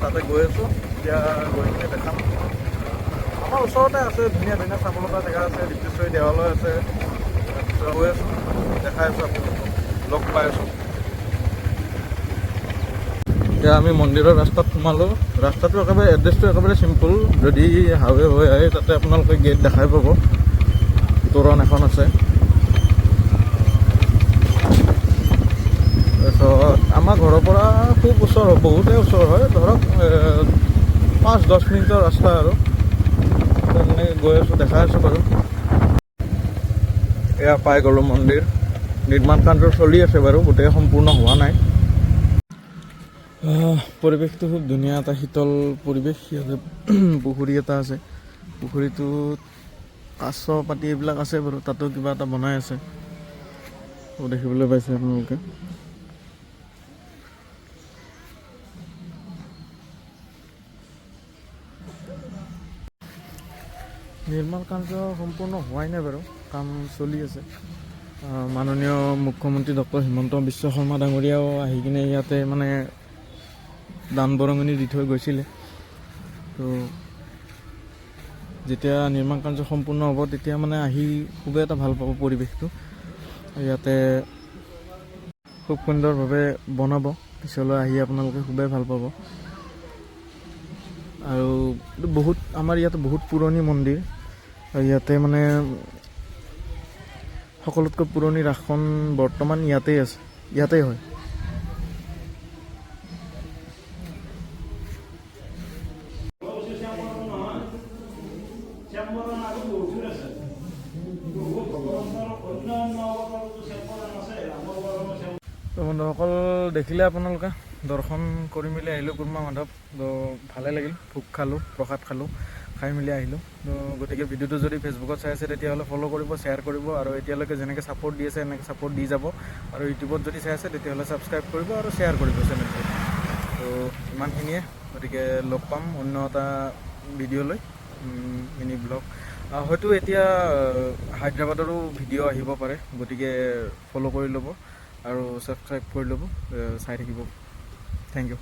তাতে গৈ আছোঁ। এতিয়া গৈ কিনে দেখাম। আমাৰ ওচৰতে আছে, ধুনীয়া ধুনীয়া চাব লগা জেগা আছে, ডিপ্তেশ্বৰী দেৱালয় আছে। তাৰপিছত গৈ আছোঁ, দেখাই আছোঁ আপোনালোকক, লগ পাই আছোঁ। এতিয়া আমি মন্দিৰৰ ৰাস্তাত সোমালোঁ। ৰাস্তাটো একেবাৰে এড্ৰেছটো একেবাৰে চিম্পুল। যদি হাইৱে হৈ আহে তাতে আপোনালোকে গেট দেখাই পাব, তোৰণ এখন আছে। তাৰপিছত আমাৰ ঘৰৰ পৰা খুব ওচৰ হয়, বহুতেই ওচৰ হয়, ধৰক 5-10 মিনিটৰ ৰাস্তা আৰু। তেনেকৈ গৈ আছোঁ, দেখাই আছোঁ বাৰু। এয়া পাই গ'লোঁ মন্দিৰ। নিৰ্মাণ কাৰ্য চলি আছে বাৰু, গোটেই সম্পূৰ্ণ হোৱা নাই। পৰিৱেশটো খুব ধুনীয়া, এটা শীতল পৰিৱেশ। ইয়াতে পুখুৰী এটা আছে, পুখুৰীটোত কাছ পাতি এইবিলাক আছে বাৰু, তাতো কিবা এটা বনাই আছে, দেখিবলৈ পাইছে আপোনালোকে। নিৰ্মাণ কাৰ্য সম্পূৰ্ণ হোৱাই নাই বাৰু, কাম চলি আছে। মাননীয় মুখ্যমন্ত্ৰী ডক্টৰ হিমন্ত বিশ্ব শৰ্মা ডাঙৰীয়াও আহি কিনে ইয়াতে মানে দান বৰঙণি দি থৈ গৈছিলে। তো যেতিয়া নিৰ্মাণ কাৰ্য সম্পূৰ্ণ হ'ব তেতিয়া মানে আহি খুবেই এটা ভাল পাব পৰিৱেশটো। ইয়াতে খুব সুন্দৰভাৱে বনাব, পিছলৈ আহি আপোনালোকে খুবেই ভাল পাব। আৰু বহুত আমাৰ ইয়াতে বহুত পুৰণি মন্দিৰ, ইয়াতে মানে সকলোতকৈ পুৰণি ৰাসখন বৰ্তমান ইয়াতেই আছে, ইয়াতেই হয়। তো বন্ধুসকল, দেখিলে আপোনালোকে, দৰ্শন কৰি মেলি আহিলোঁ কুৰ্মা মাধৱ। তো ভালে লাগিল, ভোগ খালোঁ, প্ৰসাদ খালোঁ, খাই মেলি আহিলোঁ। তো গতিকে ভিডিঅ'টো যদি ফেচবুকত চাই আছে তেতিয়াহ'লে ফ'ল' কৰিব, শ্বেয়াৰ কৰিব, আৰু এতিয়ালৈকে যেনেকৈ ছাপোৰ্ট দি আছে এনেকৈ ছাপোৰ্ট দি যাব। আৰু ইউটিউবত যদি চাই আছে তেতিয়াহ'লে ছাবস্ক্ৰাইব কৰিব আৰু শ্বেয়াৰ কৰিব চেনেলটো। তো ইমানখিনিয়ে, গতিকে লগ পাম অন্য এটা ভিডিঅ' লৈ, মিনি ব্লগ। হয়তো এতিয়া হায়দৰাবাদৰো ভিডিঅ' আহিব পাৰে, গতিকে ফ'ল' কৰি ল'ব আৰু ছাবস্ক্ৰাইব কৰি ল'ব, চাই থাকিব। Thank U.